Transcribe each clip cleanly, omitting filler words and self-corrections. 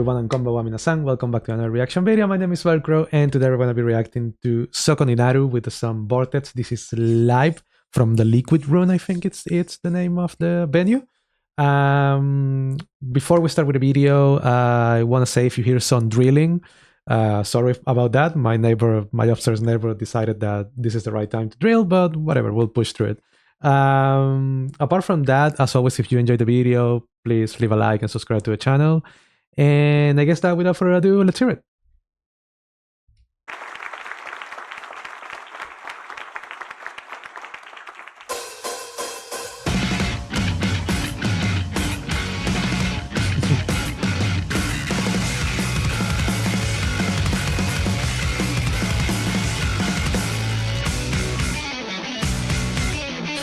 everyone, and konbanwa minasan. Welcome back to another reaction video. My name is Velcro, and today we're going to be reacting to Sokoninaru with some VortEx. This is live from the Liquid Rune, I think it's the name of the venue. Before we start with the video, I want to say if you hear some drilling, sorry about that. My upstairs neighbor decided that this is the right time to drill, but whatever, we'll push through it. Apart from that, as always, if you enjoyed the video, please leave a like and subscribe to the channel. And I guess that without further ado, let's hear it.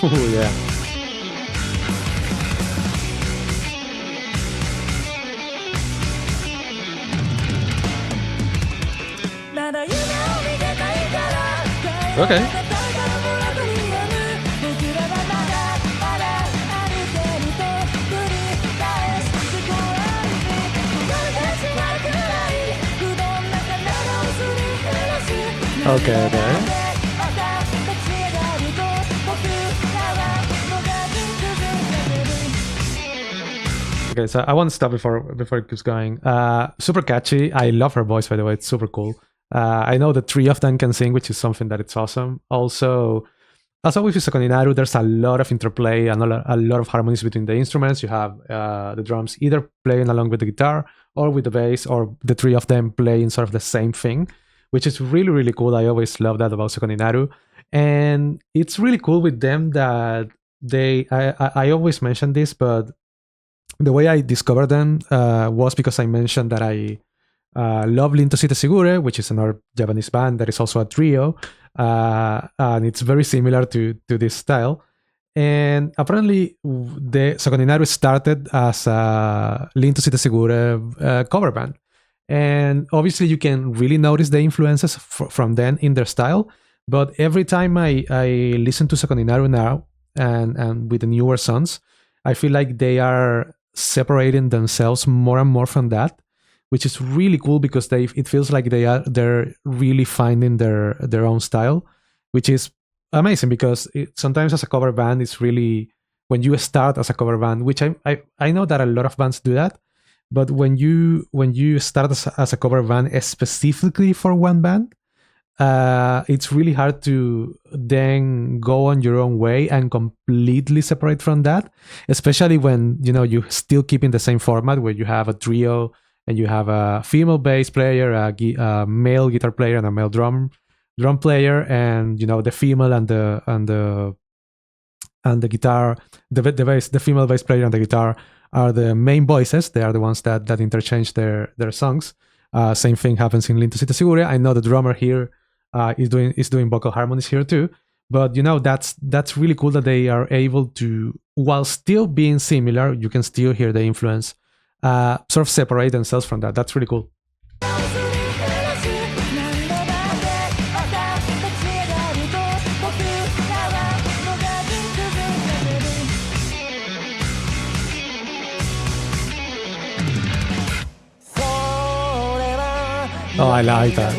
Oh yeah. Okay. Okay. Okay, so I want to stop before it keeps going. Super catchy. I love her voice, by the way. It's super cool. I know the three of them can sing, which is something that it's awesome. Also, as always with Sokoninaru, there's a lot of interplay and a lot of harmonies between the instruments. You have the drums either playing along with the guitar or with the bass, or the three of them playing sort of the same thing, which is really, really cool. I always love that about Sokoninaru. And it's really cool with them that I always mention this, but the way I discovered them was because I mentioned that I love Linto Segure, which is another Japanese band that is also a trio, and it's very similar to this style. And apparently, the Sokoninaru started as a Linto Segure cover band, and obviously you can really notice the influences from then in their style. But every time I listen to Sokoninaru now and with the newer songs, I feel like they are separating themselves more and more from that, which is really cool because it feels like they're really finding their own style, which is amazing because sometimes as a cover band, it's really when you start as a cover band, which I know that a lot of bands do that, but when you start as a cover band specifically for one band, it's really hard to then go on your own way and completely separate from that, especially when you still keep in the same format where you have a trio and you have a female bass player, a male guitar player, and a male drum player, and the female and the guitar, the female bass player and the guitar are the main voices. They are the ones that interchange their songs. Same thing happens in Linto Segure. I know the drummer here is doing vocal harmonies here too, but that's really cool that they are able to, while still being similar, you can still hear the influence, sort of separate themselves from that. That's really cool. Oh, I like that.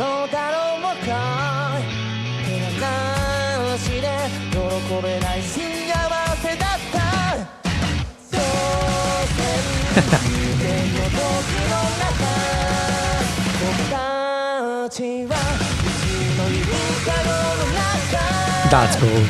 That's cool.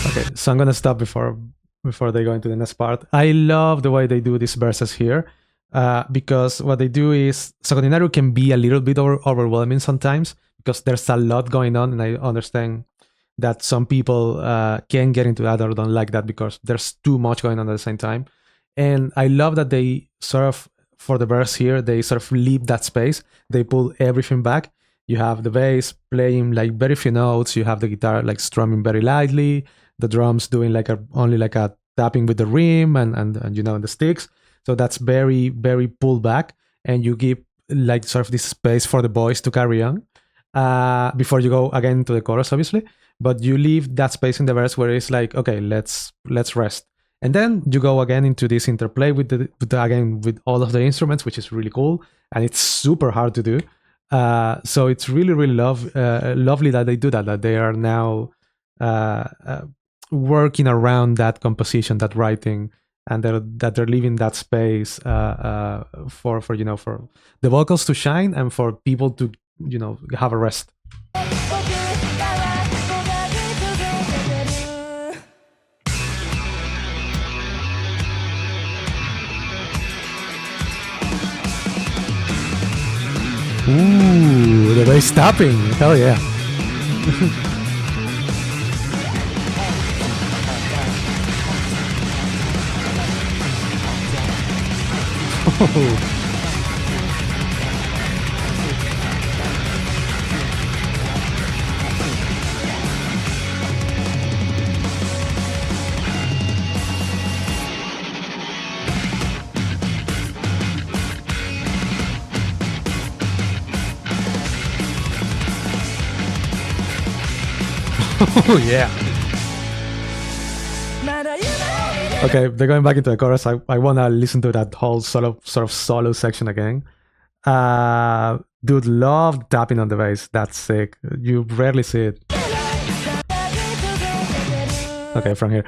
Okay, so I'm gonna stop before they go into the next part. I love the way they do these verses here, because what they do is Sokoninaru can be a little bit overwhelming sometimes because there's a lot going on, and I understand that some people can get into that or don't like that because there's too much going on at the same time. And I love that they sort of for the verse here, they sort of leave that space. They pull everything back. You have the bass playing like very few notes. You have the guitar like strumming very lightly. The drums doing like only like a tapping with the rim and you know the sticks. So that's very very pulled back, and you give like sort of this space for the voice to carry on before you go again to the chorus, obviously. But you leave that space in the verse where it's like, okay, let's rest, and then you go again into this interplay with again with all of the instruments, which is really cool, and it's super hard to do. So it's really really lovely that they do that. That they are now working around that composition, that writing, and that they're leaving that space for you know for the vocals to shine and for people to you know have a rest. Ooh, the bass tapping. Hell yeah. Oh yeah. Okay, they're going back into the chorus. I wanna listen to that whole sort of solo section again. Dude, love tapping on the bass. That's sick. You rarely see it. Okay, from here,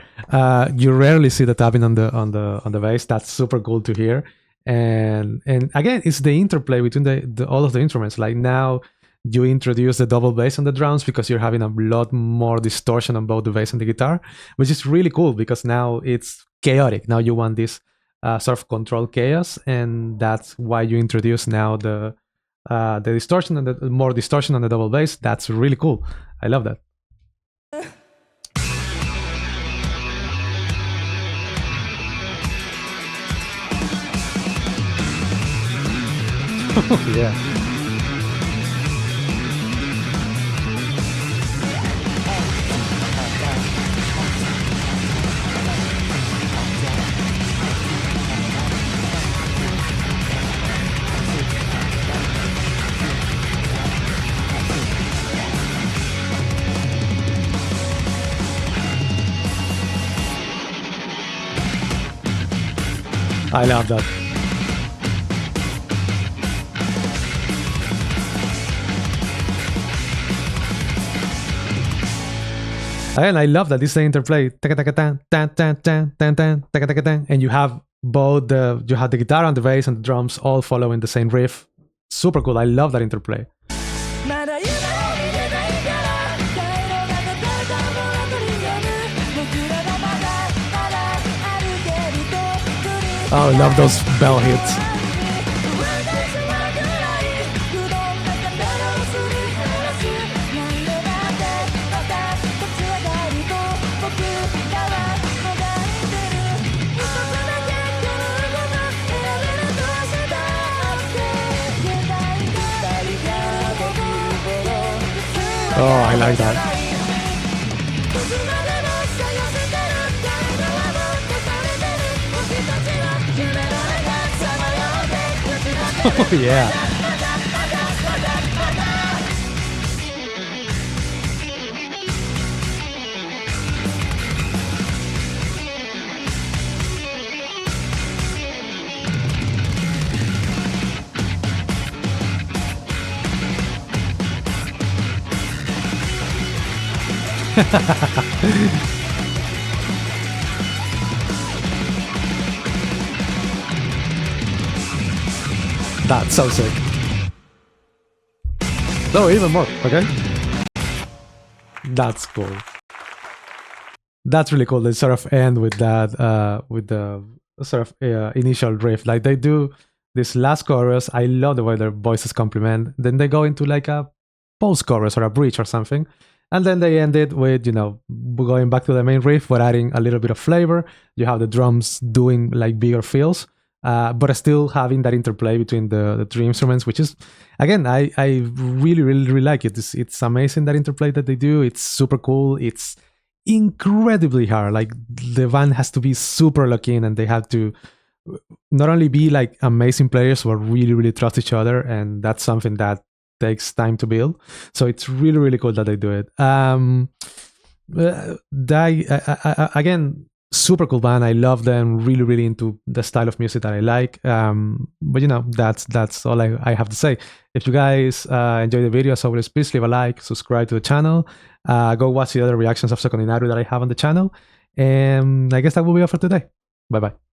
you rarely see the tapping on the bass. That's super cool to hear. And again, it's the interplay between all of the instruments. Like now, you introduce the double bass on the drums because you're having a lot more distortion on both the bass and the guitar, which is really cool because now it's chaotic. Now you want this sort of controlled chaos, and that's why you introduce now the distortion and the more distortion on the double bass. That's really cool. I love that. Oh, yeah. I love that. And I love that this is the interplay, and you have both the guitar and the bass and the drums all following the same riff. Super cool. I love that interplay. Oh, I love those bell hits. Oh, I like that. Oh, yeah. That's so sick. No, even more. Okay. That's cool. That's really cool. They sort of end with that, with the sort of initial riff. Like they do this last chorus. I love the way their voices complement. Then they go into like a post-chorus or a bridge or something. And then they end it with, you know, going back to the main riff, but adding a little bit of flavor. You have the drums doing like bigger fills. but still having that interplay between the three instruments, which is, again, I really like it. It's amazing, that interplay that they do. It's super cool. It's incredibly hard. Like, the band has to be super locked in, and they have to not only be like amazing players, but really trust each other, and that's something that takes time to build. So it's really cool that they do it. Again, super cool band. I love them. Really into the style of music that I like. But that's all I have to say. If you guys enjoy the video, as always, please leave a like, subscribe to the channel, go watch the other reactions of Sokoninaru that I have on the channel, and I guess that will be all for today. Bye bye.